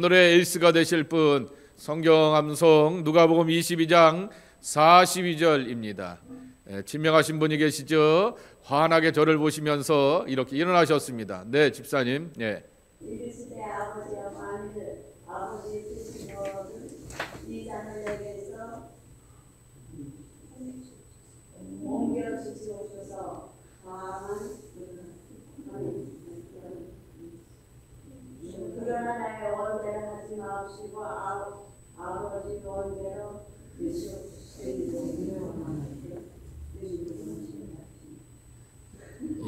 오늘의 에이스가 되실 분 성경 암송 누가복음 22장 42절입니다. 진명하신 분이 계시죠? 환하게 저를 보시면서 이렇게 일어나셨습니다. 네, 집사님. 네. 이르시되 아버지여 만일 아버지 뜻이 뭐든 이 잔을 내게서 옮겨 주시옵소서. 다만 그러나 나의 원대로 하지 마옵시고 아버지 원대로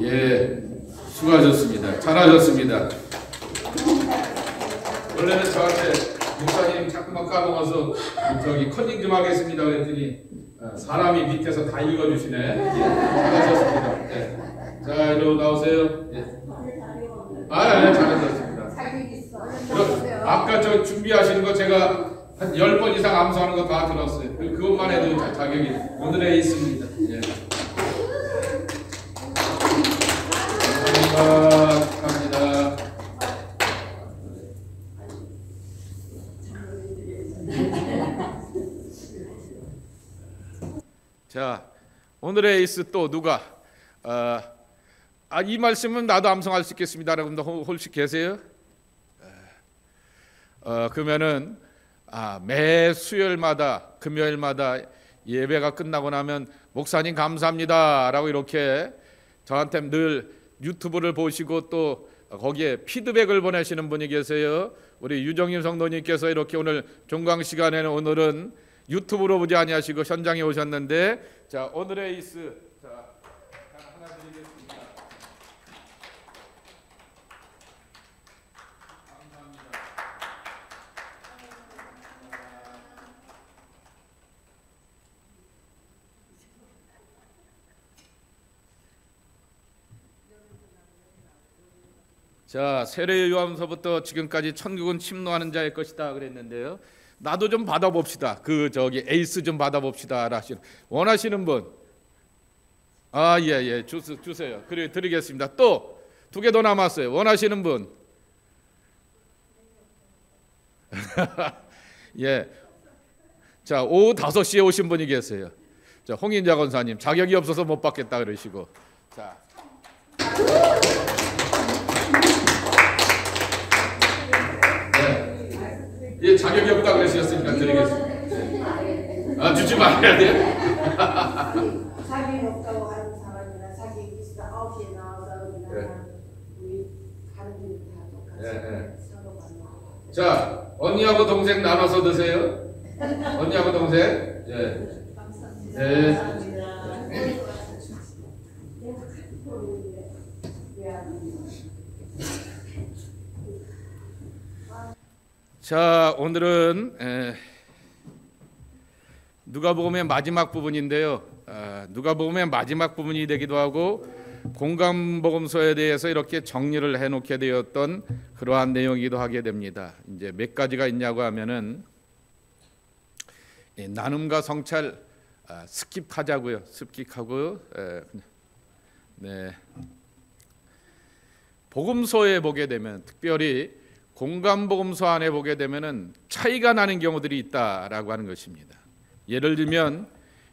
예, 수고하셨습니다. 잘하셨습니다. 원래는 저한테 목사님 자꾸만 까먹어서 저기 컨닝 좀 하겠습니다 그랬더니 사람이 밑에서 다 읽어주시네. 예, 잘하셨습니다. 네. 자, 이리로 나오세요. 예. 네, 잘하셨습니다. 아까 저 준비하시는 거 제가 한 10번 이상 암송하는 거 다 들었어요. 그것만 해도 자격이 오늘에 있습니다. 예. 감사합니다. 자, 오늘의 에이스 또 누가? 이 말씀은 나도 암송할 수 있겠습니다. 여러분들 혹시 계세요? 그러면은 매 수요일마다 금요일마다 예배가 끝나고 나면 목사님 감사합니다라고 이렇게 저한테 늘 유튜브를 보시고 또 거기에 피드백을 보내시는 분이 계세요. 우리 유정임 성도님께서 이렇게 오늘 종강 시간에는 오늘은 유튜브로 보지 아니하시고 현장에 오셨는데, 자, 오늘의 에이스, 자, 하나 드리겠습니다. 감사합니다. 자, 세례요한서부터 지금까지 천국은 침노하는 자의 것이다 그랬는데요. 나도 좀 받아봅시다. 에이스 좀 받아봅시다. 원하시는 분? 예, 주세요. 그래 드리겠습니다. 또 2개 더 남았어요. 원하시는 분? 예. 자, 오후 5시에 오신 분이 계세요. 자, 홍인자 권사님 자격이 없어서 못 받겠다 그러시고. 자. 예, 자격이 없다 그러셨으니까 드리겠습니다. 주지 말아야 돼. 자격이 없다고 하는 사람이나 자격이 있어 9시에 나와서 우리 가는 길이 다 똑같이 서로가 나와. 자, 언니하고 동생 나눠서 드세요. 언니하고 동생. 예. 감사합니다. 자, 오늘은 누가복음의 마지막 부분인데요. 누가복음의 마지막 부분이 되기도 하고 공감복음서에 대해서 이렇게 정리를 해놓게 되었던 그러한 내용이기도 하게 됩니다. 이제 몇 가지가 있냐고 하면은 나눔과 성찰 스킵하자고요. 스킵하고 네. 복음서에 보게 되면 특별히 공감복음서 안에 보게 되면은 차이가 나는 경우들이 있다라고 하는 것입니다. 예를 들면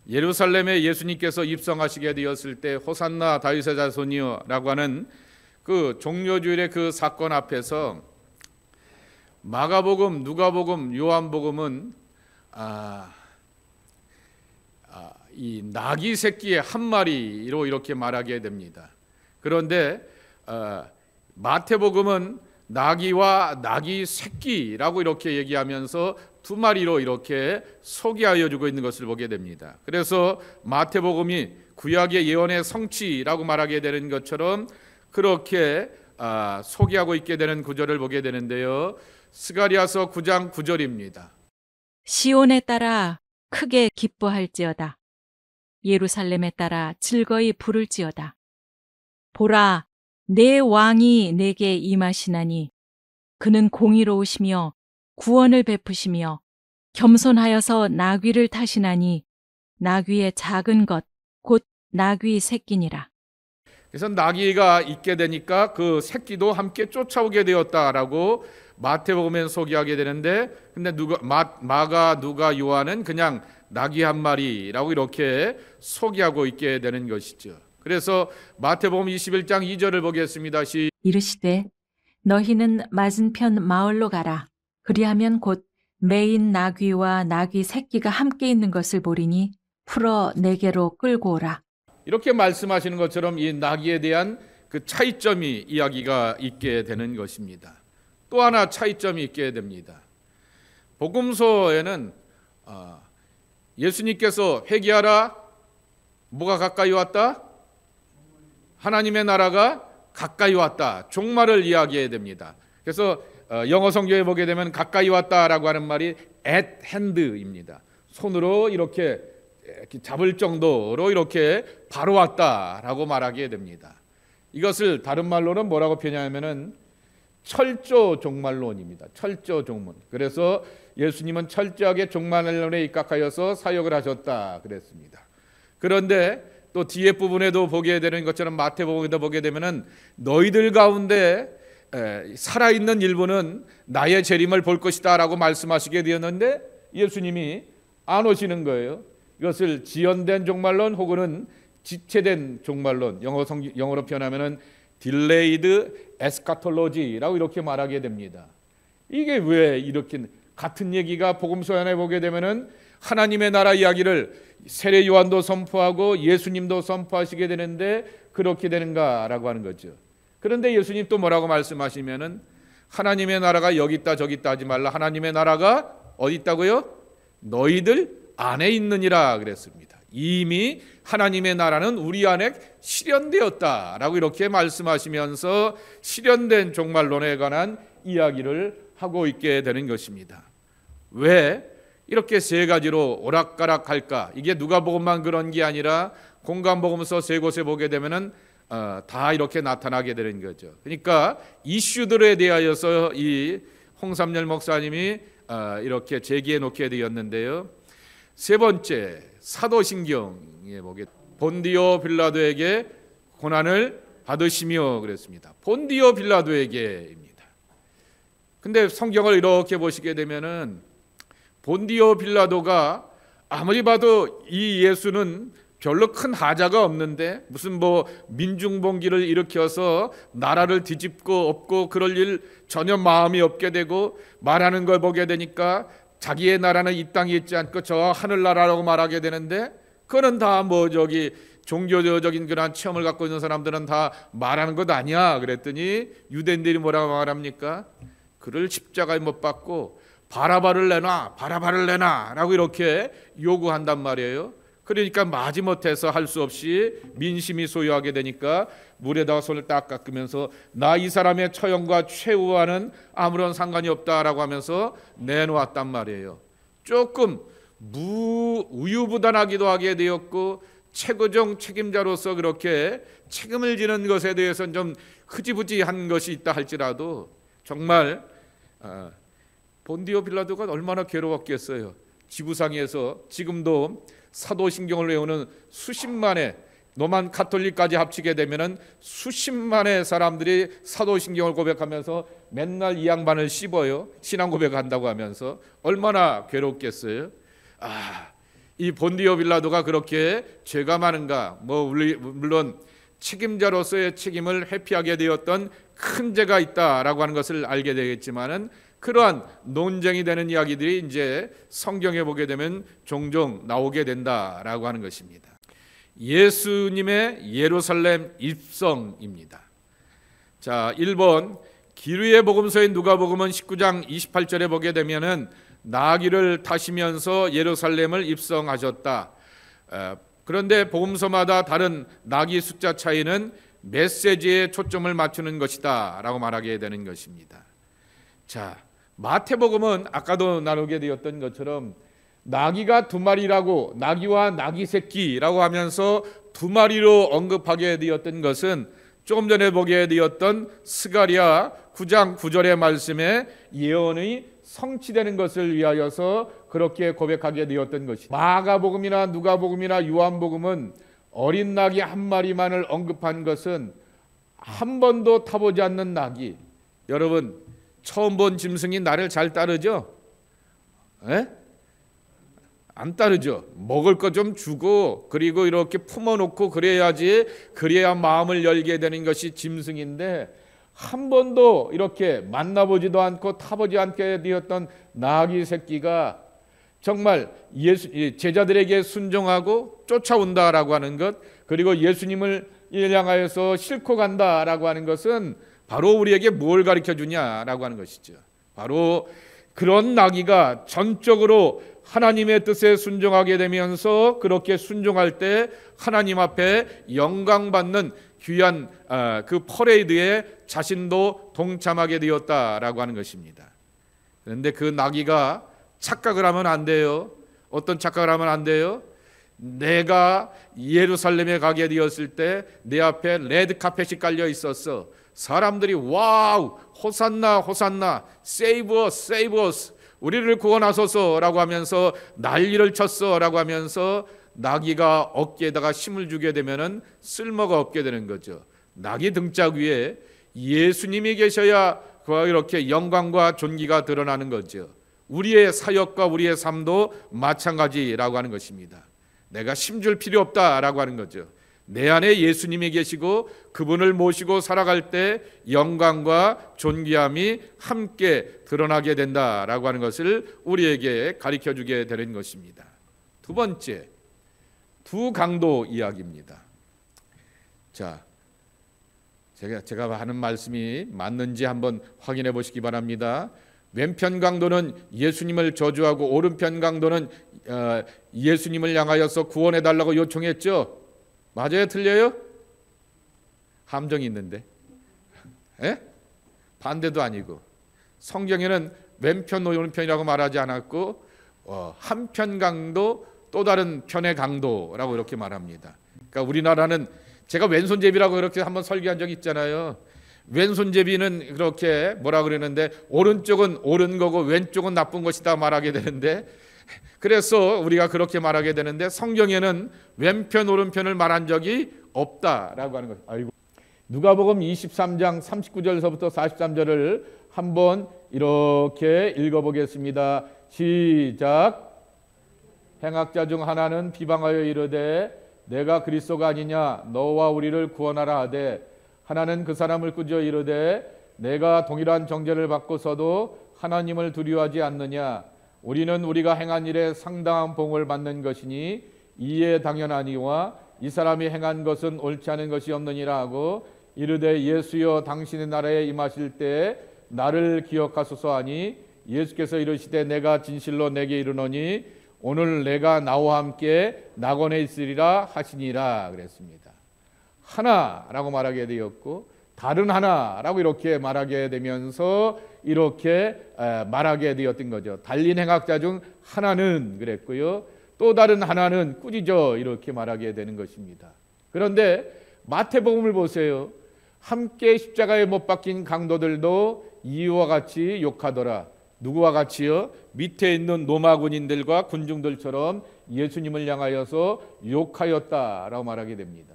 예루살렘에 예수님께서 입성하시게 되었을 때 호산나 다윗의 자손이여라고 하는 그 종려주일의 그 사건 앞에서 마가복음, 누가복음, 요한복음은 이 나귀 새끼의 한 마리로 이렇게 말하게 됩니다. 그런데 마태복음은 나귀와 나귀 새끼라고 이렇게 얘기하면서 2마리로 이렇게 소개하여 주고 있는 것을 보게 됩니다. 그래서 마태복음이 구약의 예언의 성취라고 말하게 되는 것처럼 그렇게 소개하고 있게 되는 구절을 보게 되는데요. 스가랴서 9장 9절입니다. 시온에 따라 크게 기뻐할지어다. 예루살렘에 따라 즐거이 부를지어다. 보라, 내 왕이 내게 임하시나니 그는 공의로우시며 구원을 베푸시며 겸손하여서 나귀를 타시나니 나귀의 작은 것 곧 나귀 새끼니라. 그래서 나귀가 있게 되니까 그 새끼도 함께 쫓아오게 되었다라고 마태복음에 소개하게 되는데, 근데 마가, 누가, 요한은 그냥 나귀 한 마리라고 이렇게 소개하고 있게 되는 것이죠. 그래서 마태복음 21장 2절을 보겠습니다. 이르시되 너희는 맞은편 마을로 가라. 그리하면 곧 매인 나귀와 나귀 새끼가 함께 있는 것을 보리니 풀어 내게로 끌고 오라. 이렇게 말씀하시는 것처럼 이 나귀에 대한 그 차이점이 이야기가 있게 되는 것입니다. 또 하나 차이점이 있게 됩니다. 복음서에는 예수님께서 회개하라, 뭐가 가까이 왔다? 하나님의 나라가 가까이 왔다. 종말을 이야기해야 됩니다. 그래서 영어 성경에 보게 되면 가까이 왔다라고 하는 말이 at hand입니다. 손으로 이렇게 잡을 정도로 이렇게 바로 왔다라고 말하게 됩니다. 이것을 다른 말로는 뭐라고 표현하냐면은 철저 종말론입니다. 철저 종문. 그래서 예수님은 철저하게 종말론에 입각하여서 사역을 하셨다 그랬습니다. 그런데 또 뒤에 부분에도 보게 되는 것처럼 마태복음에도 보게 되면은 너희들 가운데 살아있는 일부는 나의 재림을 볼 것이다라고 말씀하시게 되었는데 예수님이 안 오시는 거예요. 이것을 지연된 종말론 혹은 지체된 종말론, 영어로 표현하면은 delayed eschatology라고 이렇게 말하게 됩니다. 이게 왜 이렇게 같은 얘기가 복음서 안에 보게 되면은 하나님의 나라 이야기를 세례 요한도 선포하고 예수님도 선포하시게 되는데 그렇게 되는가라고 하는 거죠. 그런데 예수님 또 뭐라고 말씀하시면은 하나님의 나라가 여기 있다 저기 있다 하지 말라. 하나님의 나라가 어디 있다고요? 너희들 안에 있느니라 그랬습니다. 이미 하나님의 나라는 우리 안에 실현되었다라고 이렇게 말씀하시면서 실현된 종말론에 관한 이야기를 하고 있게 되는 것입니다. 왜 이렇게 세 가지로 오락가락할까? 이게 누가복음만 그런 게 아니라 공관복음서 세 곳에 보게 되면은 다 이렇게 나타나게 되는 거죠. 그러니까 이슈들에 대하여서 이 홍삼열 목사님이 이렇게 제기해 놓게 되었는데요. 세 번째, 사도신경에 보게 본디오 빌라도에게 고난을 받으시며 그랬습니다. 본디오 빌라도에게입니다. 근데 성경을 이렇게 보시게 되면은 본디오 빌라도가 아무리 봐도 이 예수는 별로 큰 하자가 없는데 무슨 뭐 민중봉기를 일으켜서 나라를 뒤집고 엎고 그럴 일 전혀 마음이 없게 되고 말하는 걸 보게 되니까 자기의 나라는 이 땅에 있지 않고 저 하늘나라라고 말하게 되는데 그거는 다 뭐 저기 종교적인 그런 체험을 갖고 있는 사람들은 다 말하는 것 아니야 그랬더니 유대인들이 뭐라고 말합니까? 그를 십자가에 못 박고 바라바를 내놔 라고 이렇게 요구한단 말이에요. 그러니까 마지못해서 할 수 없이 민심이 소유하게 되니까 물에다가 손을 딱 깎으면서 나 이 사람의 처형과 최후와는 아무런 상관이 없다라고 하면서 내놓았단 말이에요. 조금 우유부단하기도 하게 되었고 최고종 책임자로서 그렇게 책임을 지는 것에 대해서는 좀 흐지부지한 것이 있다 할지라도 정말 본디오 빌라도가 얼마나 괴로웠겠어요. 지구상에서 지금도 사도신경을 외우는 수십만의 로만 가톨릭까지 합치게 되면은 수십만의 사람들이 사도신경을 고백하면서 맨날 이 양반을 씹어요. 신앙 고백한다고 하면서 얼마나 괴롭겠어요. 이 본디오 빌라도가 그렇게 죄가 많은가? 물론 책임자로서의 책임을 회피하게 되었던 큰 죄가 있다라고 하는 것을 알게 되겠지만은 그러한 논쟁이 되는 이야기들이 이제 성경에 보게 되면 종종 나오게 된다라고 하는 것입니다. 예수님의 예루살렘 입성입니다. 자, 1번 기류의 복음서인 누가복음은 19장 28절에 보게 되면은 나귀를 타시면서 예루살렘을 입성하셨다. 그런데 복음서마다 다른 나귀 숫자 차이는 메시지에 초점을 맞추는 것이다 라고 말하게 되는 것입니다. 자, 마태복음은 아까도 나누게 되었던 것처럼 나귀가 두 마리라고 나귀와 나귀 새끼라고 하면서 두 마리로 언급하게 되었던 것은 조금 전에 보게 되었던 스가랴 9장 9절의 말씀에 예언이 성취되는 것을 위하여서 그렇게 고백하게 되었던 것이 마가복음이나 누가복음이나 요한복음은 어린 낙이 한 마리만을 언급한 것은 한 번도 타보지 않는 낙이, 여러분 처음 본 짐승이 나를 잘 따르죠? 에? 안 따르죠. 먹을 거 좀 주고 그리고 이렇게 품어놓고 그래야 마음을 열게 되는 것이 짐승인데, 한 번도 이렇게 만나보지도 않고 타보지 않게 되었던 나귀 새끼가 정말 제자들에게 순종하고 쫓아온다라고 하는 것, 그리고 예수님을 향하여서 싣고 간다라고 하는 것은 바로 우리에게 뭘 가르쳐 주냐라고 하는 것이죠. 바로 그런 나귀가 전적으로 하나님의 뜻에 순종하게 되면서 그렇게 순종할 때 하나님 앞에 영광받는 귀한 그 퍼레이드에 자신도 동참하게 되었다라고 하는 것입니다. 그런데 그 나귀가 착각을 하면 안 돼요. 어떤 착각을 하면 안 돼요? 내가 예루살렘에 가게 되었을 때 내 앞에 레드 카펫이 깔려 있었어. 사람들이 와우, 호산나 호산나, 세이브 어스 세이브 어스, 우리를 구원하소서라고 하면서 난리를 쳤어라고 하면서 나귀가 어깨에다가 힘을 주게 되면은 쓸모가 없게 되는 거죠. 나귀 등짝 위에 예수님이 계셔야 이렇게 영광과 존귀가 드러나는 거죠. 우리의 사역과 우리의 삶도 마찬가지라고 하는 것입니다. 내가 힘줄 필요 없다라고 하는 거죠. 내 안에 예수님이 계시고 그분을 모시고 살아갈 때 영광과 존귀함이 함께 드러나게 된다라고 하는 것을 우리에게 가르쳐주게 되는 것입니다. 두 번째, 두 강도 이야기입니다. 자, 제가 하는 말씀이 맞는지 한번 확인해 보시기 바랍니다. 왼편 강도는 예수님을 저주하고 오른편 강도는 예수님을 향하여서 구원해 달라고 요청했죠. 맞아요? 틀려요? 함정이 있는데. 에? 반대도 아니고. 성경에는 왼편 오른편이라고 말하지 않았고 한편 강도 또 다른 편의 강도라고 이렇게 말합니다. 그러니까 우리나라는 제가 왼손잡이라고 그렇게 한번 설교한 적 있잖아요. 왼손잡이는 그렇게 뭐라 그러는데 오른쪽은 옳은 거고 왼쪽은 나쁜 것이다 말하게 되는데, 그래서 우리가 그렇게 말하게 되는데 성경에는 왼편 오른편을 말한 적이 없다라고 하는 것. 아이고. 누가복음 23장 39절서부터 43절을 한번 이렇게 읽어보겠습니다. 시작. 행악자 중 하나는 비방하여 이르되 내가 그리스도가 아니냐 너와 우리를 구원하라 하되, 하나는 그 사람을 꾸짖어 이르되 내가 동일한 정죄를 받고서도 하나님을 두려워하지 않느냐. 우리는 우리가 행한 일에 상당한 봉을 받는 것이니 이에 당연하니와 이 사람이 행한 것은 옳지 않은 것이 없느니라 하고, 이르되 예수여 당신의 나라에 임하실 때 나를 기억하소서 하니, 예수께서 이르시되 내가 진실로 내게 이르노니 오늘 내가 나와 함께 낙원에 있으리라 하시니라 그랬습니다. 하나라고 말하게 되었고 다른 하나라고 이렇게 말하게 되면서 이렇게 말하게 되었던 거죠. 달린 행악자 중 하나는 그랬고요. 또 다른 하나는 꾸짖어 이렇게 말하게 되는 것입니다. 그런데 마태복음을 보세요. 함께 십자가에 못 박힌 강도들도 이와 같이 욕하더라. 누구와 같이요? 밑에 있는 로마 군인들과 군중들처럼 예수님을 향하여서 욕하였다라고 말하게 됩니다.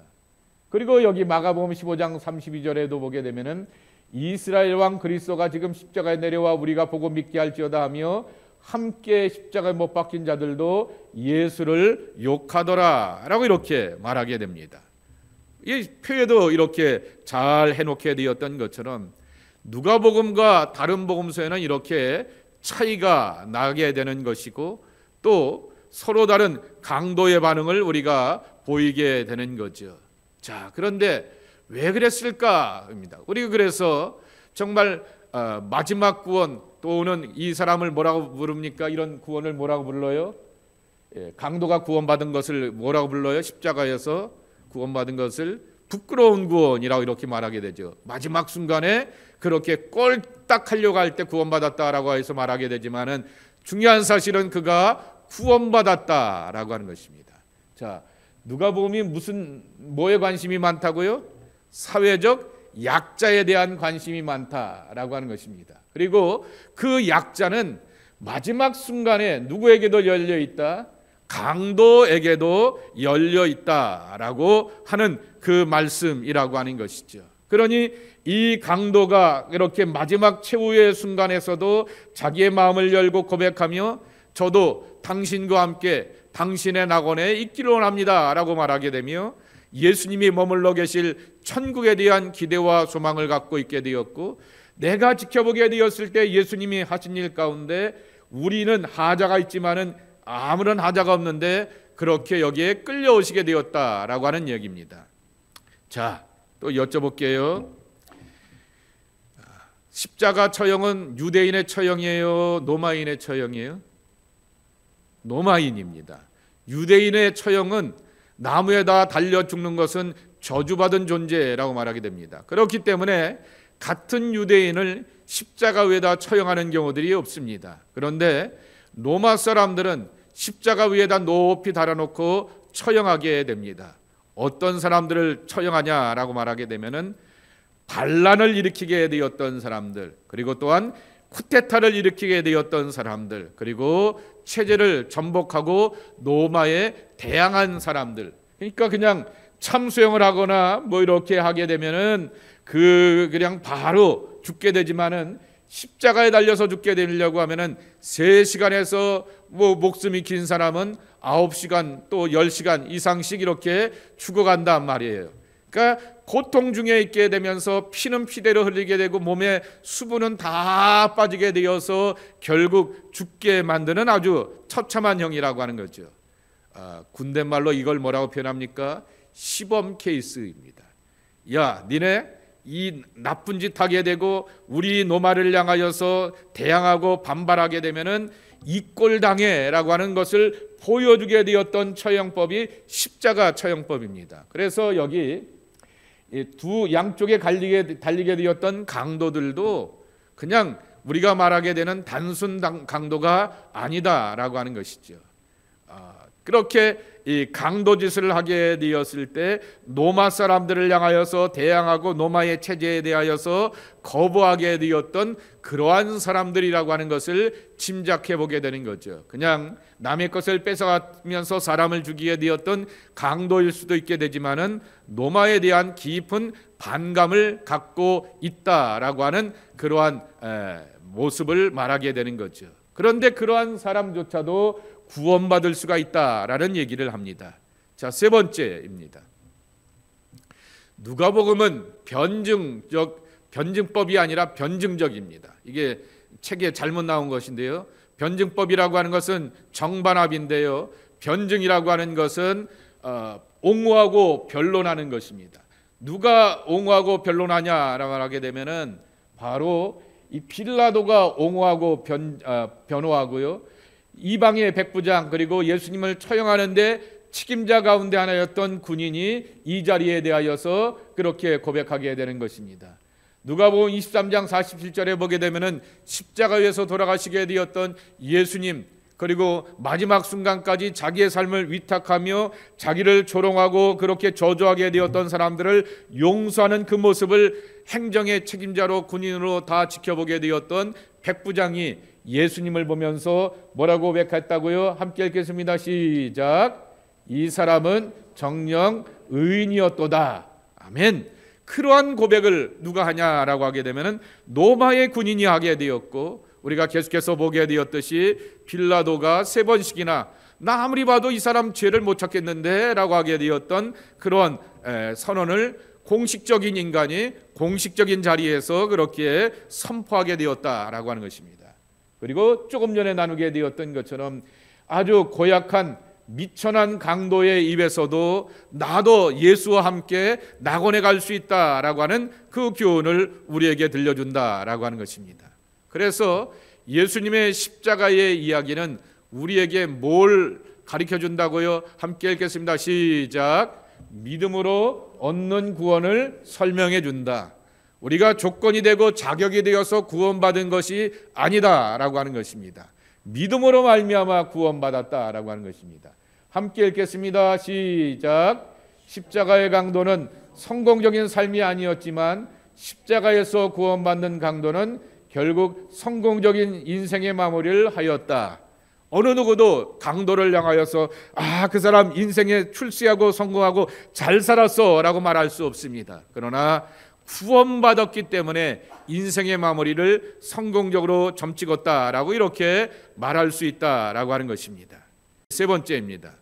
그리고 여기 마가복음 15장 32절에도 보게 되면은 이스라엘 왕 그리스도가 지금 십자가에 내려와 우리가 보고 믿게 할지어다 하며 함께 십자가에 못 박힌 자들도 예수를 욕하더라라고 이렇게 말하게 됩니다. 이 표에도 이렇게 잘 해놓게 되었던 것처럼 누가복음과 다른 복음서에는 이렇게 차이가 나게 되는 것이고 또 서로 다른 강도의 반응을 우리가 보이게 되는 거죠. 자, 그런데 왜 그랬을까입니다. 우리가 그래서 정말 마지막 구원 또는 이 사람을 뭐라고 부릅니까? 이런 구원을 뭐라고 불러요? 강도가 구원받은 것을 뭐라고 불러요? 십자가에서 구원받은 것을 부끄러운 구원이라고 이렇게 말하게 되죠. 마지막 순간에 그렇게 꼴딱 하려고 할 때 구원받았다라고 해서 말하게 되지만은 중요한 사실은 그가 구원받았다라고 하는 것입니다. 자, 누가복음이 뭐에 관심이 많다고요? 사회적 약자에 대한 관심이 많다라고 하는 것입니다. 그리고 그 약자는 마지막 순간에 누구에게도 열려 있다. 강도에게도 열려 있다라고 하는 그 말씀이라고 하는 것이죠. 그러니 이 강도가 이렇게 마지막 최후의 순간에서도 자기의 마음을 열고 고백하며 저도 당신과 함께 당신의 낙원에 있기를 원합니다 라고 말하게 되며 예수님이 머물러 계실 천국에 대한 기대와 소망을 갖고 있게 되었고, 내가 지켜보게 되었을 때 예수님이 하신 일 가운데 우리는 하자가 있지만은 아무런 하자가 없는데 그렇게 여기에 끌려오시게 되었다라고 하는 얘기입니다. 자, 또 여쭤볼게요. 십자가 처형은 유대인의 처형이에요? 로마인의 처형이에요? 로마인입니다. 유대인의 처형은 나무에다 달려 죽는 것은 저주받은 존재라고 말하게 됩니다. 그렇기 때문에 같은 유대인을 십자가 위에다 처형하는 경우들이 없습니다. 그런데 로마 사람들은 십자가 위에다 높이 달아놓고 처형하게 됩니다. 어떤 사람들을 처형하냐라고 말하게 되면은 반란을 일으키게 되었던 사람들, 그리고 또한 쿠데타를 일으키게 되었던 사람들, 그리고 체제를 전복하고 로마에 대항한 사람들. 그러니까 그냥 참수형을 하거나 뭐 이렇게 하게 되면은 그냥 바로 죽게 되지만은 십자가에 달려서 죽게 되려고 하면은 3시간에서 뭐 목숨이 긴 사람은 9시간 또 10시간 이상씩 이렇게 죽어간단 말이에요. 그러니까 고통 중에 있게 되면서 피는 피대로 흘리게 되고 몸에 수분은 다 빠지게 되어서 결국 죽게 만드는 아주 처참한 형이라고 하는 거죠. 군대 말로 이걸 뭐라고 표현합니까? 시범 케이스입니다. 야, 니네 이 나쁜 짓 하게 되고 우리 노마를 향하여서 대항하고 반발하게 되면은 이 꼴 당해라고 하는 것을 보여주게 되었던 처형법이 십자가 처형법입니다. 그래서 여기 두 양쪽에 달리게 되었던 강도들도 그냥 우리가 말하게 되는 단순 강도가 아니다라고 하는 것이죠. 그렇게 이 강도짓을 하게 되었을 때 로마 사람들을 향하여서 대항하고 로마의 체제에 대하여서 거부하게 되었던 그러한 사람들이라고 하는 것을 짐작해 보게 되는 거죠. 그냥 남의 것을 뺏어가면서 사람을 죽이게 되었던 강도일 수도 있게 되지만은 로마에 대한 깊은 반감을 갖고 있다라고 하는 그러한 모습을 말하게 되는 거죠. 그런데 그러한 사람조차도 구원받을 수가 있다라는 얘기를 합니다. 자, 3번째입니다. 누가복음은 변증법이 아니라 변증적입니다. 이게 책에 잘못 나온 것인데요. 변증법이라고 하는 것은 정반합인데요. 변증이라고 하는 것은 옹호하고 변론하는 것입니다. 누가 옹호하고 변론하냐라고 하게 되면은 바로 이 빌라도가 옹호하고 변호하고요. 이방의 백부장 그리고 예수님을 처형하는데 책임자 가운데 하나였던 군인이 이 자리에 대하여서 그렇게 고백하게 되는 것입니다. 누가복음 23장 47절에 보게 되면은 십자가 위에서 돌아가시게 되었던 예수님, 그리고 마지막 순간까지 자기의 삶을 위탁하며 자기를 조롱하고 그렇게 저주하게 되었던 사람들을 용서하는 그 모습을 행정의 책임자로 군인으로 다 지켜보게 되었던 백부장이 예수님을 보면서 뭐라고 고백했다고요? 함께 읽겠습니다. 시작. 이 사람은 정녕 의인이었도다. 아멘. 그러한 고백을 누가 하냐라고 하게 되면은 로마의 군인이 하게 되었고, 우리가 계속해서 보게 되었듯이 빌라도가 3번씩이나 나 아무리 봐도 이 사람 죄를 못 찾겠는데 라고 하게 되었던 그런 선언을 공식적인 인간이 공식적인 자리에서 그렇게 선포하게 되었다라고 하는 것입니다. 그리고 조금 전에 나누게 되었던 것처럼 아주 고약한 미천한 강도의 입에서도 나도 예수와 함께 낙원에 갈 수 있다라고 하는 그 교훈을 우리에게 들려준다라고 하는 것입니다. 그래서 예수님의 십자가의 이야기는 우리에게 뭘 가르쳐 준다고요? 함께 읽겠습니다. 시작. 믿음으로 얻는 구원을 설명해 준다. 우리가 조건이 되고 자격이 되어서 구원받은 것이 아니다라고 하는 것입니다. 믿음으로 말미암아 구원받았다라고 하는 것입니다. 함께 읽겠습니다. 시작. 십자가의 강도는 성공적인 삶이 아니었지만 십자가에서 구원받는 강도는 결국 성공적인 인생의 마무리를 하였다. 어느 누구도 강도를 향하여서 그 사람 인생에 출세하고 성공하고 잘 살았어 라고 말할 수 없습니다. 그러나 구원받았기 때문에 인생의 마무리를 성공적으로 점찍었다라고 이렇게 말할 수 있다라고 하는 것입니다. 세 번째입니다.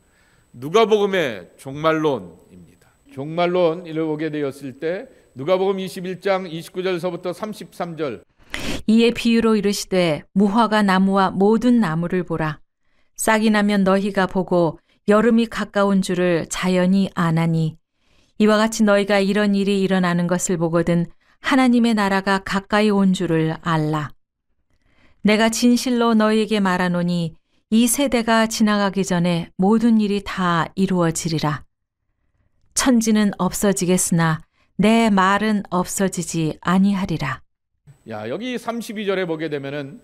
누가복음의 종말론입니다. 종말론을 보게 되었을 때 누가복음 21장 29절서부터 33절 이에 비유로 이르시되 무화과 나무와 모든 나무를 보라. 싹이 나면 너희가 보고 여름이 가까운 줄을 자연히 아나니 이와 같이 너희가 이런 일이 일어나는 것을 보거든 하나님의 나라가 가까이 온 줄을 알라. 내가 진실로 너희에게 말하노니 이 세대가 지나가기 전에 모든 일이 다 이루어지리라. 천지는 없어지겠으나 내 말은 없어지지 아니하리라. 여기 32절에 보게 되면은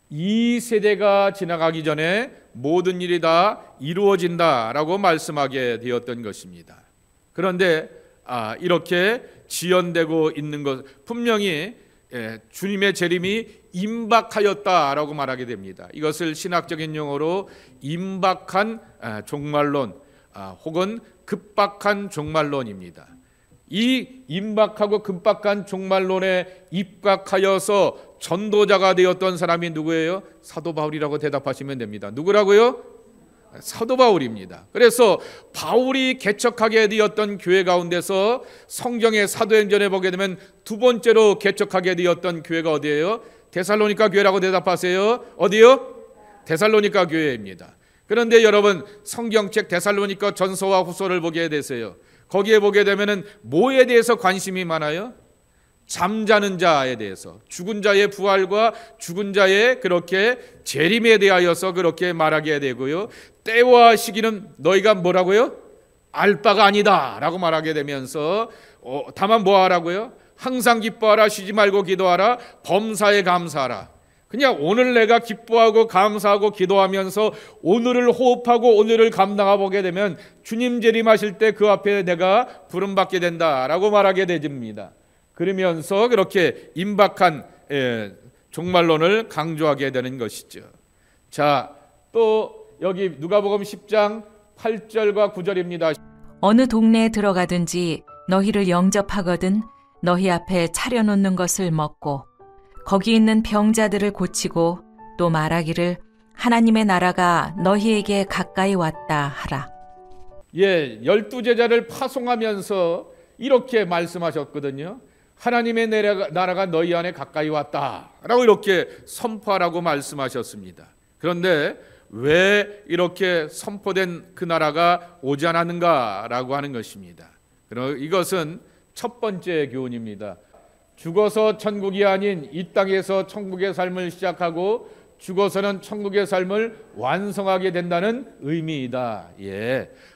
이 세대가 지나가기 전에 모든 일이 다 이루어진다라고 말씀하게 되었던 것입니다. 그런데 이렇게 지연되고 있는 것 분명히 주님의 재림이 임박하였다라고 말하게 됩니다. 이것을 신학적인 용어로 임박한 종말론 혹은 급박한 종말론입니다. 이 임박하고 급박한 종말론에 입각하여서 전도자가 되었던 사람이 누구예요? 사도 바울이라고 대답하시면 됩니다. 누구라고요? 사도 바울입니다. 그래서 바울이 개척하게 되었던 교회 가운데서 성경의 사도행전에 보게 되면 두 번째로 개척하게 되었던 교회가 어디예요? 데살로니가 교회라고 대답하세요. 어디요? 데살로니가 교회입니다. 그런데 여러분 성경책 데살로니가 전서와 후서를 보게 되세요. 거기에 보게 되면은 뭐에 대해서 관심이 많아요? 잠자는 자에 대해서, 죽은 자의 부활과 죽은 자의 그렇게 재림에 대하여서 그렇게 말하게 되고요. 때와 시기는 너희가 뭐라고요? 알 바가 아니다 라고 말하게 되면서 다만 뭐 하라고요? 항상 기뻐하라, 쉬지 말고 기도하라, 범사에 감사하라. 그냥 오늘 내가 기뻐하고 감사하고 기도하면서 오늘을 호흡하고 오늘을 감당하고 보게 되면 주님 재림하실 때 그 앞에 내가 부름받게 된다라고 말하게 됩니다. 그러면서 그렇게 임박한 종말론을 강조하게 되는 것이죠. 자, 또 여기 누가복음 10장 8절과 9절입니다. 어느 동네에 들어가든지 너희를 영접하거든 너희 앞에 차려놓는 것을 먹고 거기 있는 병자들을 고치고 또 말하기를 하나님의 나라가 너희에게 가까이 왔다 하라. 12제자를 파송하면서 이렇게 말씀하셨거든요. 하나님의 나라가 너희 안에 가까이 왔다 라고 이렇게 선포하라고 말씀하셨습니다. 그런데 왜 이렇게 선포된 그 나라가 오지 않았는가 라고 하는 것입니다. 이것은 첫 번째 교훈입니다. 죽어서 천국이 아닌 이 땅에서 천국의 삶을 시작하고 죽어서는 천국의 삶을 완성하게 된다는 의미이다.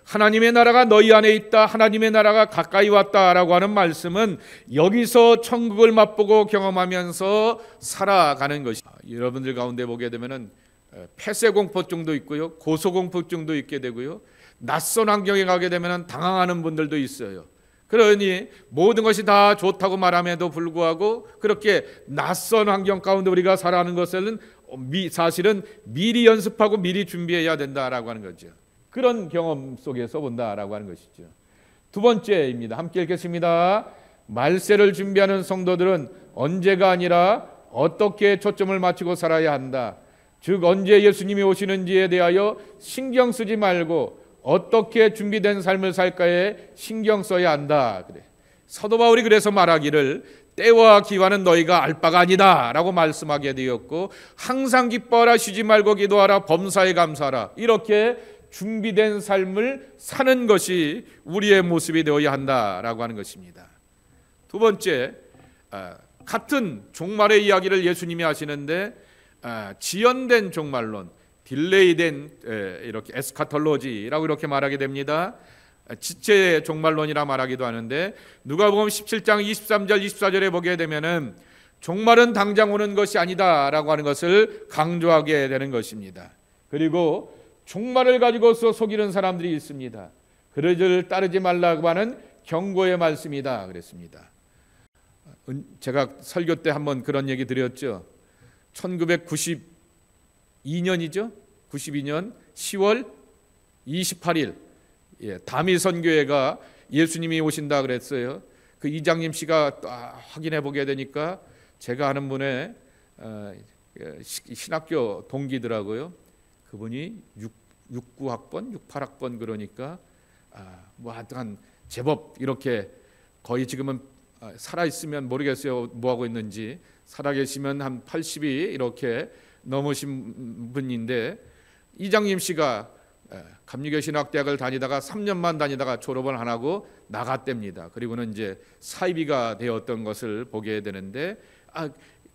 하나님의 나라가 너희 안에 있다. 하나님의 나라가 가까이 왔다라고 하는 말씀은 여기서 천국을 맛보고 경험하면서 살아가는 것이. 여러분들 가운데 보게 되면은 폐쇄공포증도 있고요, 고소공포증도 있게 되고요, 낯선 환경에 가게 되면은 당황하는 분들도 있어요. 그러니 모든 것이 다 좋다고 말함에도 불구하고 그렇게 낯선 환경 가운데 우리가 살아가는 것은 사실은 미리 연습하고 미리 준비해야 된다라고 하는 거죠. 그런 경험 속에서 본다라고 하는 것이죠. 두 번째입니다. 함께 읽겠습니다. 말세를 준비하는 성도들은 언제가 아니라 어떻게 초점을 맞추고 살아야 한다. 즉 언제 예수님이 오시는지에 대하여 신경 쓰지 말고 어떻게 준비된 삶을 살까에 신경 써야 한다. 그래. 사도 바울이 그래서 말하기를 때와 기한은 너희가 알 바가 아니다 라고 말씀하게 되었고, 항상 기뻐하라, 쉬지 말고 기도하라, 범사에 감사하라, 이렇게 준비된 삶을 사는 것이 우리의 모습이 되어야 한다라고 하는 것입니다. 두 번째, 같은 종말의 이야기를 예수님이 하시는데 지연된 종말론, 딜레이된 이렇게 에스카톨로지라고 이렇게 말하게 됩니다. 지체 종말론이라 말하기도 하는데, 누가복음 17장 23절 24절에 보게 되면은 종말은 당장 오는 것이 아니다라고 하는 것을 강조하게 되는 것입니다. 그리고 종말을 가지고서 속이는 사람들이 있습니다. 그를 따르지 말라고 하는 경고의 말씀이다 그랬습니다. 제가 설교 때 한번 그런 얘기 드렸죠. 1992년이죠. 92년 10월 28일 다미 선교회가 예수님이 오신다 그랬어요. 그 이장님 씨가 확인해 보게 되니까 제가 아는 분의 신학교 동기더라고요. 그분이 69학번, 68학번 그러니까 뭐 하여튼 제법 이렇게 거의 지금은 살아 있으면 모르겠어요. 뭐 하고 있는지. 살아 계시면 한 80이 이렇게 넘으신 분인데 이장님 씨가 감리교 신학대학을 다니다가 3년만 다니다가 졸업을 안 하고 나갔답니다. 그리고는 이제 사이비가 되었던 것을 보게 되는데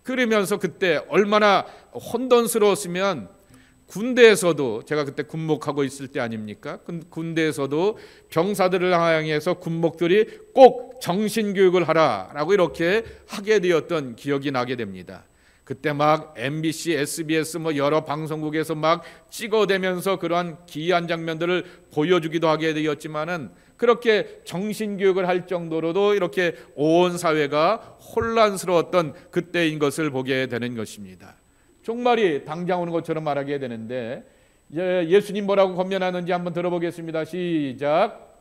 그러면서 그때 얼마나 혼돈스러웠으면 군대에서도 제가 그때 군목하고 있을 때 아닙니까? 군대에서도 병사들을 향해서 군목들이 꼭 정신교육을 하라라고 이렇게 하게 되었던 기억이 나게 됩니다. 그때 막 MBC, SBS 뭐 여러 방송국에서 막 찍어대면서 그러한 기이한 장면들을 보여주기도 하게 되었지만은 그렇게 정신교육을 할 정도로도 이렇게 온 사회가 혼란스러웠던 그때인 것을 보게 되는 것입니다. 종말이 당장 오는 것처럼 말하게 되는데 예수님 뭐라고 권면하는지 한번 들어보겠습니다. 시작.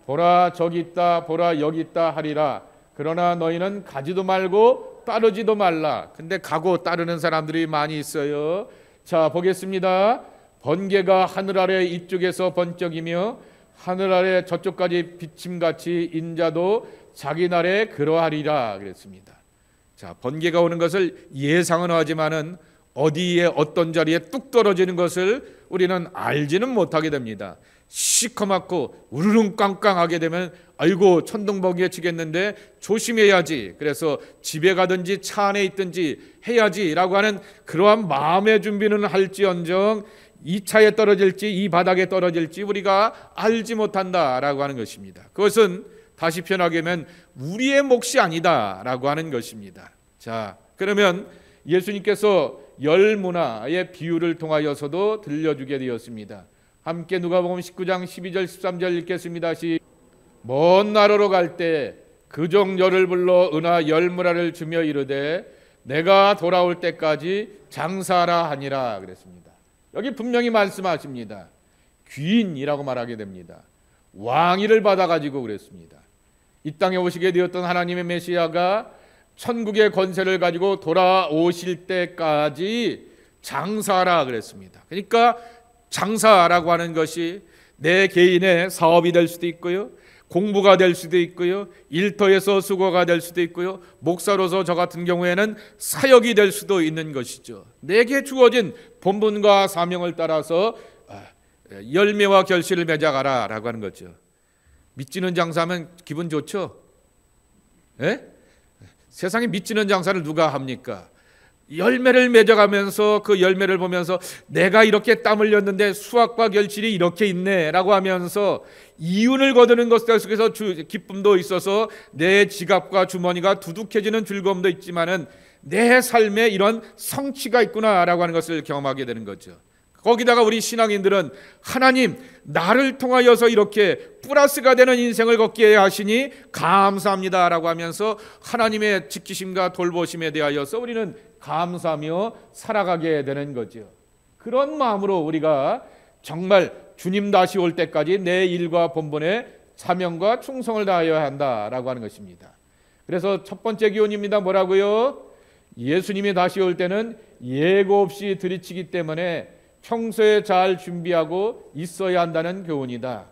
보라 저기 있다 보라 여기 있다 하리라. 그러나 너희는 가지도 말고 따르지도 말라. 근데 가고 따르는 사람들이 많이 있어요. 자 보겠습니다. 번개가 하늘 아래 이쪽에서 번쩍이며 하늘 아래 저쪽까지 비침같이 인자도 자기 날에 그러하리라 그랬습니다. 자, 번개가 오는 것을 예상은 하지만은 어디에 어떤 자리에 뚝 떨어지는 것을 우리는 알지는 못하게 됩니다. 시커멓고 우르릉 깡깡하게 되면 아이고 천둥번개에 치겠는데 조심해야지. 그래서 집에 가든지 차 안에 있든지 해야지라고 하는 그러한 마음의 준비는 할지언정 이 차에 떨어질지 이 바닥에 떨어질지 우리가 알지 못한다라고 하는 것입니다. 그것은 다시 표현하게 하면 우리의 몫이 아니다라고 하는 것입니다. 자, 그러면 예수님께서 열 문화의 비유를 통하여서도 들려주게 되었습니다. 함께 누가복음 19장 12절 13절 읽겠습니다. 먼 나라로 갈 때 그종 열을 불러 은하 열 문화를 주며 이르되 내가 돌아올 때까지 장사하라 하니라 그랬습니다. 여기 분명히 말씀하십니다. 귀인이라고 말하게 됩니다. 왕위를 받아가지고 그랬습니다. 이 땅에 오시게 되었던 하나님의 메시아가 천국의 권세를 가지고 돌아오실 때까지 장사하라 그랬습니다. 그러니까 장사라고 하는 것이 내 개인의 사업이 될 수도 있고요, 공부가 될 수도 있고요, 일터에서 수고가 될 수도 있고요, 목사로서 저 같은 경우에는 사역이 될 수도 있는 것이죠. 내게 주어진 본분과 사명을 따라서 열매와 결실을 맺어가라 라고 하는 거죠. 미치는 장사하면 기분 좋죠? 예? 세상에 미치는 장사를 누가 합니까? 열매를 맺어가면서 그 열매를 보면서 내가 이렇게 땀 흘렸는데 수확과 결실이 이렇게 있네 라고 하면서 이윤을 거두는 것 속에서 기쁨도 있어서 내 지갑과 주머니가 두둑해지는 즐거움도 있지만은 내 삶에 이런 성취가 있구나 라고 하는 것을 경험하게 되는 거죠. 거기다가 우리 신앙인들은 하나님 나를 통하여서 이렇게 플러스가 되는 인생을 걷게 하시니 감사합니다 라고 하면서 하나님의 지키심과 돌보심에 대하여서 우리는 감사하며 살아가게 되는 거죠. 그런 마음으로 우리가 정말 주님 다시 올 때까지 내 일과 본분에 사명과 충성을 다하여야 한다라고 하는 것입니다. 그래서 첫 번째 교훈입니다. 뭐라고요? 예수님이 다시 올 때는 예고 없이 들이치기 때문에 평소에 잘 준비하고 있어야 한다는 교훈이다.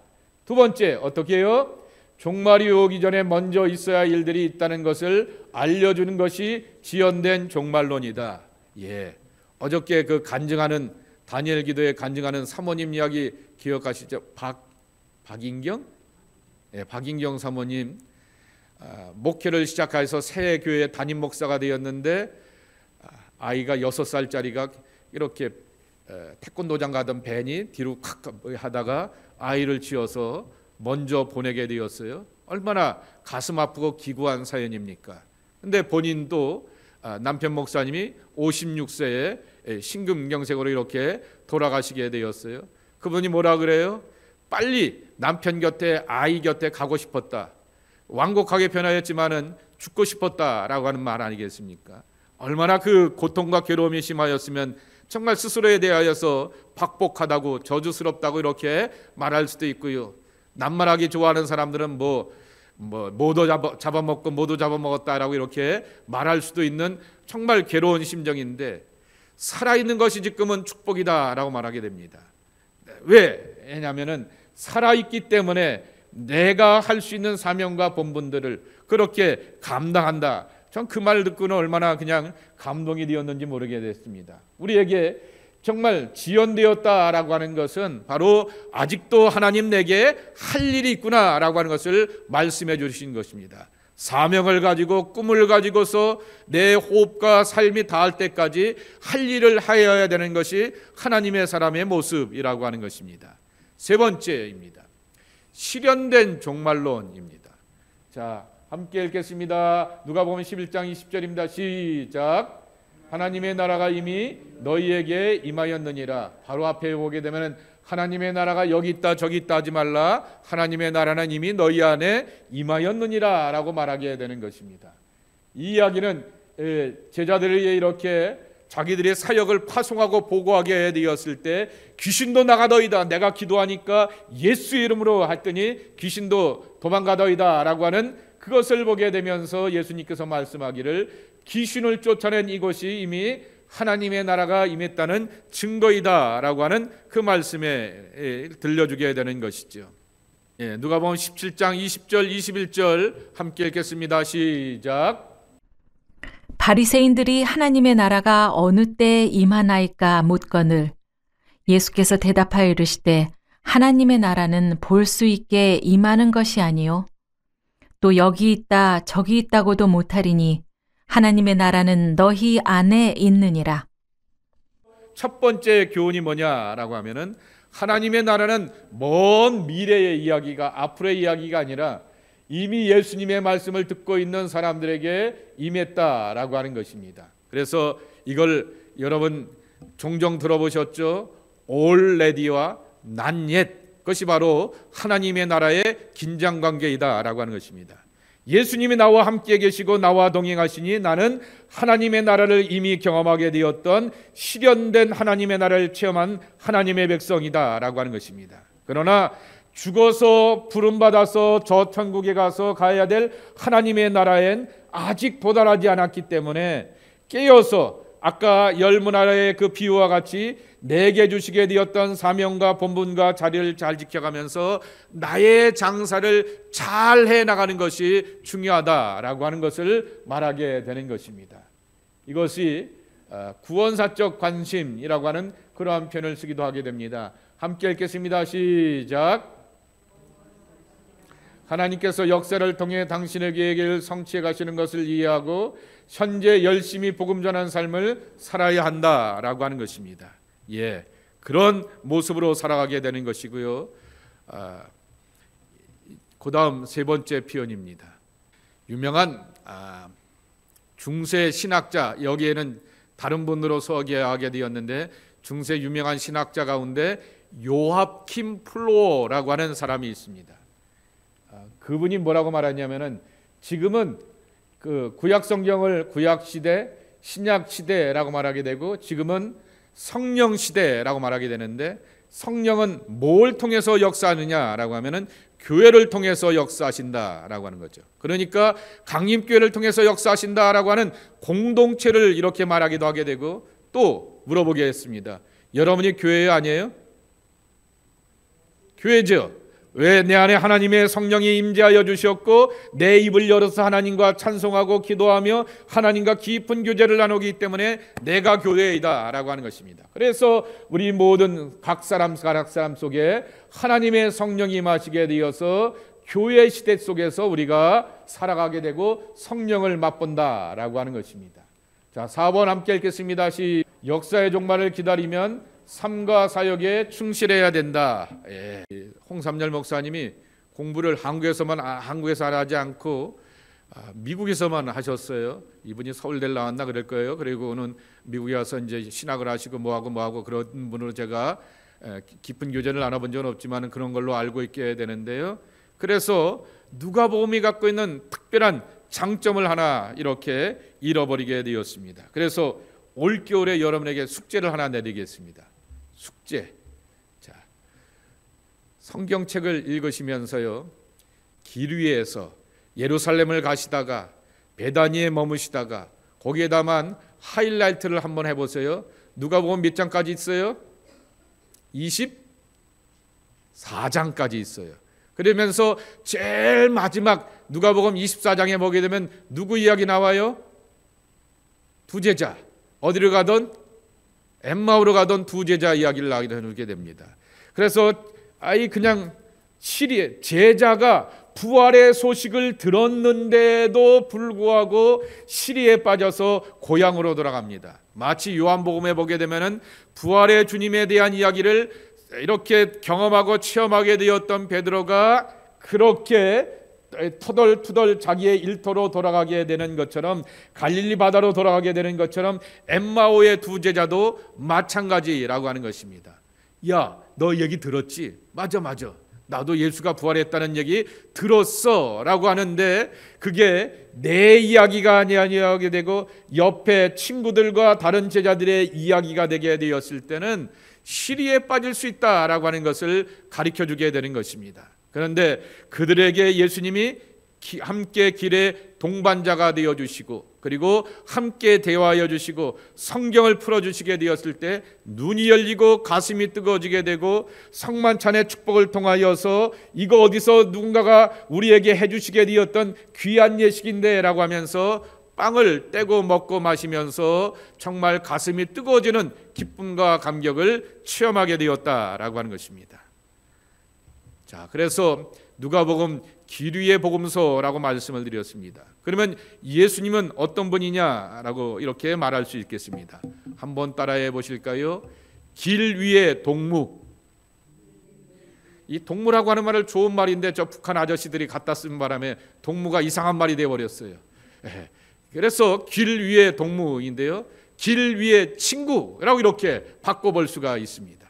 두 번째, 어떻게 해요? 종말이 오기 전에 먼저 있어야 할 일들이 있다는 것을 알려주는 것이 지연된 종말론이다. 예, 어저께 그 간증하는 다니엘 기도에 간증하는 사모님 이야기 기억하시죠? 박인경? 예, 박인경 사모님 목회를 시작해서 새 교회 담임 목사가 되었는데 아이가 6살짜리가 이렇게 태권도장 가던 벤이 뒤로 칵 하다가 아이를 쥐어서 먼저 보내게 되었어요. 얼마나 가슴 아프고 기구한 사연입니까? 근데 본인도 남편 목사님이 56세에 심근경색으로 이렇게 돌아가시게 되었어요. 그분이 뭐라 그래요? 빨리 남편 곁에 아이 곁에 가고 싶었다. 완곡하게 변하였지만은 죽고 싶었다라고 하는 말 아니겠습니까? 얼마나 그 고통과 괴로움이 심하였으면 정말 스스로에 대하여서 박복하다고 저주스럽다고 이렇게 말할 수도 있고요. 낱말하기 좋아하는 사람들은 모두 잡아먹고 모두 잡아먹었다라고 이렇게 말할 수도 있는 정말 괴로운 심정인데, 살아있는 것이 지금은 축복이다라고 말하게 됩니다. 왜냐하면 살아있기 때문에 내가 할 수 있는 사명과 본분들을 그렇게 감당한다. 전 그 말 듣고는 얼마나 그냥 감동이 되었는지 모르게 됐습니다. 우리에게 정말 지연되었다라고 하는 것은 바로 아직도 하나님 내게 할 일이 있구나라고 하는 것을 말씀해 주신 것입니다. 사명을 가지고 꿈을 가지고서 내 호흡과 삶이 닿을 때까지 할 일을 하여야 되는 것이 하나님의 사람의 모습이라고 하는 것입니다. 세 번째입니다. 실현된 종말론입니다. 자, 함께 읽겠습니다. 누가복음 11장 20절입니다. 시작. 하나님의 나라가 이미 너희에게 임하였느니라. 바로 앞에 보게 되면 하나님의 나라가 여기 있다 저기 있다 하지 말라. 하나님의 나라는 이미 너희 안에 임하였느니라 라고 말하게 되는 것입니다. 이 이야기는 제자들에게 이렇게 자기들의 사역을 파송하고 보고하게 되었을 때 귀신도 나가더이다. 내가 기도하니까 예수 이름으로 했더니 귀신도 도망가더이다 라고 하는 그것을 보게 되면서 예수님께서 말씀하기를 귀신을 쫓아낸 이곳이 이미 하나님의 나라가 임했다는 증거이다 라고 하는 그 말씀에 들려주게 되는 것이죠. 누가복음 17장 20절 21절 함께 읽겠습니다. 시작. 바리새인들이 하나님의 나라가 어느 때에 임하나이까 묻거늘 예수께서 대답하여 이르시되 하나님의 나라는 볼 수 있게 임하는 것이 아니요 또 여기 있다 저기 있다고도 못하리니 하나님의 나라는 너희 안에 있느니라. 첫 번째 교훈이 뭐냐라고 하면은 하나님의 나라는 먼 미래의 이야기가 앞으로의 이야기가 아니라 이미 예수님의 말씀을 듣고 있는 사람들에게 임했다라고 하는 것입니다. 그래서 이걸 여러분 종종 들어보셨죠? already와 not yet, 그것이 바로 하나님의 나라의 긴장관계이다라고 하는 것입니다. 예수님이 나와 함께 계시고 나와 동행하시니 나는 하나님의 나라를 이미 경험하게 되었던 실현된 하나님의 나라를 체험한 하나님의 백성이다라고 하는 것입니다. 그러나 죽어서 부름받아서 저 천국에 가서 가야 될 하나님의 나라엔 아직 도달하지 않았기 때문에 깨어서 아까 열문화의 그 비유와 같이 내게 주시게 되었던 사명과 본분과 자리를 잘 지켜가면서 나의 장사를 잘 해나가는 것이 중요하다라고 하는 것을 말하게 되는 것입니다. 이것이 구원사적 관심이라고 하는 그러한 표현을 쓰기도 하게 됩니다. 함께 읽겠습니다. 시작. 하나님께서 역사를 통해 당신의 계획을 성취해 가시는 것을 이해하고 현재 열심히 복음 전하는 삶을 살아야 한다라고 하는 것입니다. 그런 모습으로 살아가게 되는 것이고요. 그 다음 세 번째 표현입니다. 유명한 중세 신학자, 여기에는 다른 분으로 소개하게 되었는데 중세 유명한 신학자 가운데 요합킴 플로어라고 하는 사람이 있습니다. 그분이 뭐라고 말하냐면은 지금은 그 구약 성경을 구약 시대, 신약 시대라고 말하게 되고 지금은 성령 시대라고 말하게 되는데 성령은 뭘 통해서 역사하느냐라고 하면은 교회를 통해서 역사하신다라고 하는 거죠. 그러니까 강림교회를 통해서 역사하신다라고 하는 공동체를 이렇게 말하기도 하게 되고 또 물어보겠습니다. 여러분이 교회 아니에요? 교회죠. 왜 내 안에 하나님의 성령이 임재하여 주셨고 내 입을 열어서 하나님과 찬송하고 기도하며 하나님과 깊은 교제를 나누기 때문에 내가 교회이다 라고 하는 것입니다. 그래서 우리 모든 각 사람 속에 하나님의 성령이 임하시게 되어서 교회 시대 속에서 우리가 살아가게 되고 성령을 맛본다 라고 하는 것입니다. 자, 4번 함께 읽겠습니다. 역사의 종말을 기다리면 삶과 사역에 충실해야 된다. 홍삼열 목사님이 공부를 한국에서 하지 않고 미국에서만 하셨어요. 이분이 서울대를 나왔나 그럴 거예요. 그리고는 미국에 와서 이제 신학을 하시고 뭐하고 그런 분으로 제가 깊은 교제를 나눠본 적은 없지만 그런 걸로 알고 있게 되는데요. 그래서 누가복음이 갖고 있는 특별한 장점을 하나 이렇게 잃어버리게 되었습니다. 그래서 올겨울에 여러분에게 숙제를 하나 내리겠습니다. 숙제. 자, 성경책을 읽으시면서요, 길 위에서 예루살렘을 가시다가 베다니에 머무시다가 거기에다만 하이라이트를 한번 해보세요. 누가복음 몇 장까지 있어요? 24장까지 있어요. 그러면서 제일 마지막 누가복음 24장에 보게 되면 누구 이야기 나와요? 두 제자. 어디로 가던? 엠마오로 가던 두 제자 이야기를 나누게 됩니다. 그래서 그냥 시리에 제자가 부활의 소식을 들었는데도 불구하고 시리에 빠져서 고향으로 돌아갑니다. 마치 요한복음에 보게 되면은 부활의 주님에 대한 이야기를 이렇게 경험하고 체험하게 되었던 베드로가 그렇게 터덜투덜 자기의 일터로 돌아가게 되는 것처럼, 갈릴리 바다로 돌아가게 되는 것처럼 엠마오의 두 제자도 마찬가지라고 하는 것입니다. 야, 너 얘기 들었지? 맞아. 나도 예수가 부활했다는 얘기 들었어 라고 하는데, 그게 내 이야기가 아니하게 되고 옆에 친구들과 다른 제자들의 이야기가 되게 되었을 때는 시리에 빠질 수 있다라고 하는 것을 가르쳐 주게 되는 것입니다. 그런데 그들에게 예수님이 함께 길에 동반자가 되어주시고, 그리고 함께 대화하여 주시고 성경을 풀어주시게 되었을 때 눈이 열리고 가슴이 뜨거워지게 되고, 성만찬의 축복을 통하여서 이거 어디서 누군가가 우리에게 해주시게 되었던 귀한 예식인데 라고 하면서 빵을 떼고 먹고 마시면서 정말 가슴이 뜨거워지는 기쁨과 감격을 체험하게 되었다라고 하는 것입니다. 자, 그래서 누가복음 길 위의 복음서라고 말씀을 드렸습니다. 그러면 예수님은 어떤 분이냐라고 이렇게 말할 수 있겠습니다. 한번 따라해 보실까요? 길 위의 동무. 이 동무라고 하는 말을 좋은 말인데 저 북한 아저씨들이 갖다 쓴 바람에 동무가 이상한 말이 되어버렸어요. 그래서 길 위의 동무인데요, 길 위의 친구라고 이렇게 바꿔볼 수가 있습니다.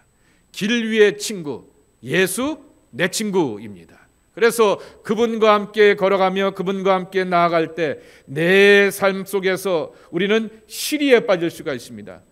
길 위의 친구, 예수 내 친구입니다. 그래서 그분과 함께 걸어가며 그분과 함께 나아갈 때 내 삶 속에서 우리는 시리에 빠질 수가 있습니다.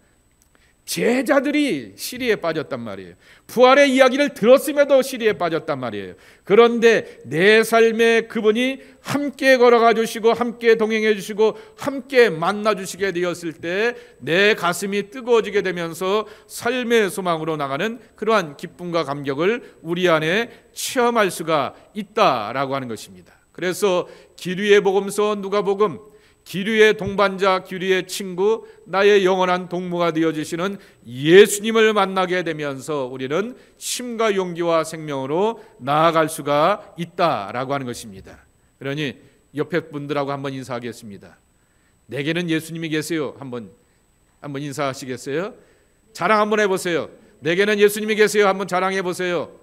제자들이 시리에 빠졌단 말이에요. 부활의 이야기를 들었음에도 시리에 빠졌단 말이에요. 그런데 내 삶에 그분이 함께 걸어가 주시고 함께 동행해 주시고 함께 만나 주시게 되었을 때 내 가슴이 뜨거워지게 되면서 삶의 소망으로 나가는 그러한 기쁨과 감격을 우리 안에 체험할 수가 있다라고 하는 것입니다. 그래서 길 위의 복음서 누가복음, 길 위의 동반자, 길 위의 친구, 나의 영원한 동무가 되어주시는 예수님을 만나게 되면서 우리는 힘과 용기와 생명으로 나아갈 수가 있다라고 하는 것입니다. 그러니 옆에 분들하고 한번 인사하겠습니다. 내게는 예수님이 계세요. 한번 인사하시겠어요? 자랑 한번 해보세요. 내게는 예수님이 계세요. 한번 자랑해 보세요.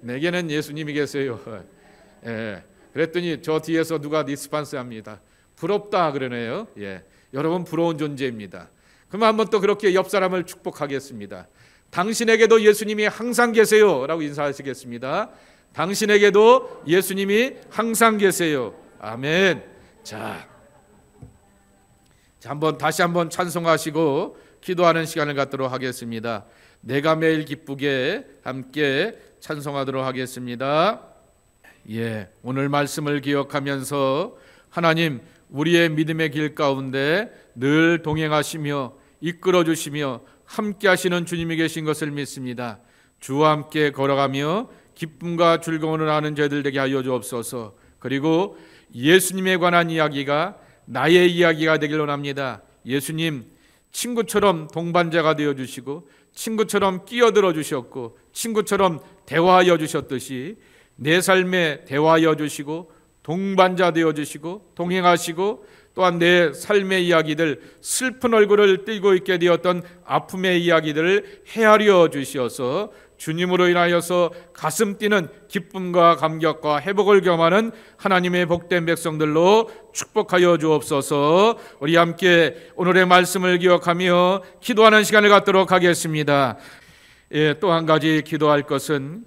내게는 예수님이 계세요. 그랬더니 저 뒤에서 누가 리스판스 합니다. 부럽다 그러네요. 여러분 부러운 존재입니다. 그럼 한번 또 그렇게 옆 사람을 축복하겠습니다. 당신에게도 예수님이 항상 계세요 라고 인사하시겠습니다. 당신에게도 예수님이 항상 계세요. 아멘. 자, 다시 한번 찬송하시고 기도하는 시간을 갖도록 하겠습니다. 내가 매일 기쁘게 함께 찬송하도록 하겠습니다. 오늘 말씀을 기억하면서 하나님, 우리의 믿음의 길 가운데 늘 동행하시며 이끌어주시며 함께 하시는 주님이 계신 것을 믿습니다. 주와 함께 걸어가며 기쁨과 즐거움을 아는 저희들 되게 하여 주옵소서. 그리고 예수님에 관한 이야기가 나의 이야기가 되길 원합니다. 예수님, 친구처럼 동반자가 되어주시고 친구처럼 끼어들어 주셨고 친구처럼 대화하여 주셨듯이 내 삶에 대화하여 주시고 동반자 되어주시고 동행하시고 또한 내 삶의 이야기들, 슬픈 얼굴을 띠고 있게 되었던 아픔의 이야기들을 헤아려 주시어서 주님으로 인하여서 가슴 뛰는 기쁨과 감격과 회복을 경험하는 하나님의 복된 백성들로 축복하여 주옵소서. 우리 함께 오늘의 말씀을 기억하며 기도하는 시간을 갖도록 하겠습니다. 또 한 가지 기도할 것은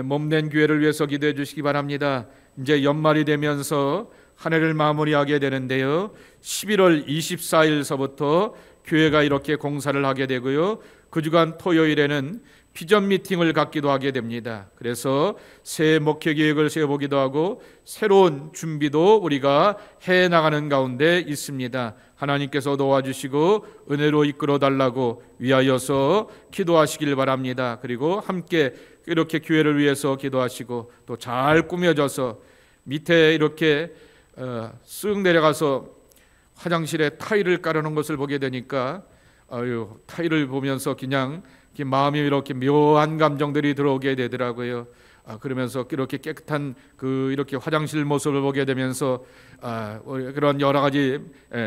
몸된 교회를 위해서 기도해 주시기 바랍니다. 이제 연말이 되면서 한 해를 마무리하게 되는데요. 11월 24일서부터 교회가 이렇게 공사를 하게 되고요. 그 주간 토요일에는 비전 미팅을 갖기도 하게 됩니다. 그래서 새 목회 계획을 세워보기도 하고 새로운 준비도 우리가 해나가는 가운데 있습니다. 하나님께서 도와주시고 은혜로 이끌어 달라고 위하여서 기도하시길 바랍니다. 그리고 함께 이렇게 교회를 위해서 기도하시고 또 잘 꾸며져서 밑에 이렇게 쓱 내려가서 화장실에 타일을 깔아놓은 것을 보게 되니까 타일을 보면서 그냥 마음이 이렇게 묘한 감정들이 들어오게 되더라고요. 그러면서 이렇게 깨끗한 이렇게 화장실 모습을 보게 되면서 그런 여러 가지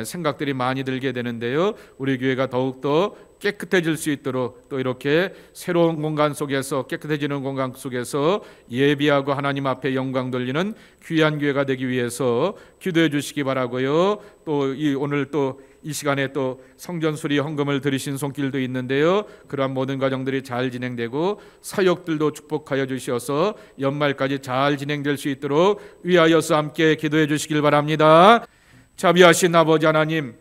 생각들이 많이 들게 되는데요. 우리 교회가 더욱더 깨끗해질 수 있도록 또 이렇게 새로운 공간 속에서 깨끗해지는 공간 속에서 예비하고 하나님 앞에 영광 돌리는 귀한 교회가 되기 위해서 기도해 주시기 바라고요. 또 오늘 또 이 시간에 또 성전 수리 헌금을 드리신 손길도 있는데요. 그러한 모든 과정들이 잘 진행되고 사역들도 축복하여 주시어서 연말까지 잘 진행될 수 있도록 위하여서 함께 기도해 주시길 바랍니다. 자비하신 아버지 하나님,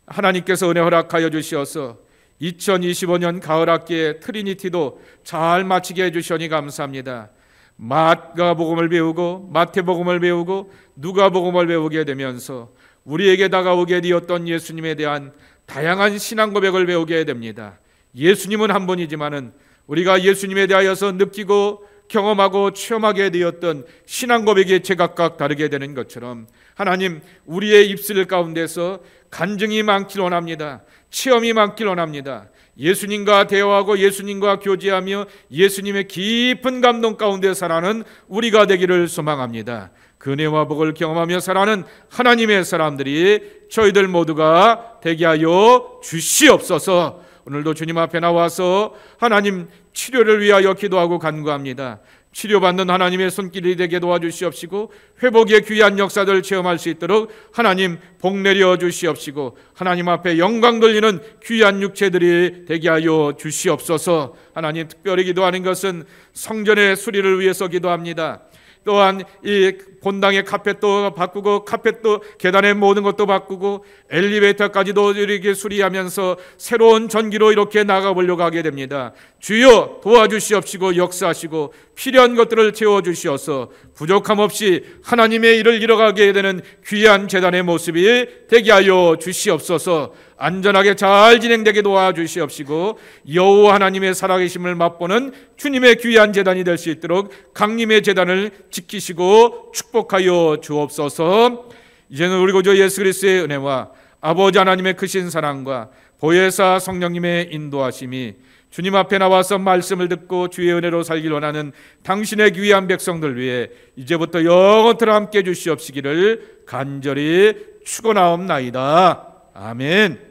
하나님께서 은혜 허락하여 주시어서 2025년 가을 학기에 트리니티도 잘 마치게 해주시니 감사합니다. 마가복음을 배우고 마태복음을 배우고 누가복음을 배우게 되면서 우리에게 다가오게 되었던 예수님에 대한 다양한 신앙 고백을 배우게 됩니다. 예수님은 한 분이지만은 우리가 예수님에 대하여서 느끼고 경험하고 체험하게 되었던 신앙 고백이 제각각 다르게 되는 것처럼 하나님, 우리의 입술 가운데서 간증이 많길 원합니다. 체험이 많길 원합니다. 예수님과 대화하고 예수님과 교제하며 예수님의 깊은 감동 가운데 살아가는 우리가 되기를 소망합니다. 그 은혜와 복을 경험하며 살아가는 하나님의 사람들이 저희들 모두가 되게 하여 주시옵소서. 오늘도 주님 앞에 나와서 하나님 치료를 위하여 기도하고 간구합니다. 치료받는 하나님의 손길이 되게 도와주시옵시고 회복의 귀한 역사들 체험할 수 있도록 하나님 복 내려 주시옵시고 하나님 앞에 영광 돌리는 귀한 육체들이 되게 하여 주시옵소서. 하나님, 특별히 기도하는 것은 성전의 수리를 위해서 기도합니다. 또한 이 본당의 카펫도 바꾸고 카펫도 계단의 모든 것도 바꾸고 엘리베이터까지도 이렇게 수리하면서 새로운 전기로 이렇게 나가보려고 하게 됩니다. 주여 도와주시옵시고 역사하시고 필요한 것들을 채워주시어서 부족함 없이 하나님의 일을 이뤄가게 되는 귀한 제단의 모습이 되게 하여 주시옵소서. 안전하게 잘 진행되게 도와주시옵시고 여호와 하나님의 살아계심을 맛보는 주님의 귀한 제단이 될 수 있도록 강림의 제단을 지키시고 축복하여 주옵소서. 이제는 우리 구주 예수 그리스도의 은혜와 아버지 하나님의 크신 사랑과 보혜사 성령님의 인도하심이 주님 앞에 나와서 말씀을 듣고 주의 은혜로 살길 원하는 당신의 귀한 백성들 위해 이제부터 영원토록 함께 해주시옵시기를 간절히 축원하옵나이다. 아멘.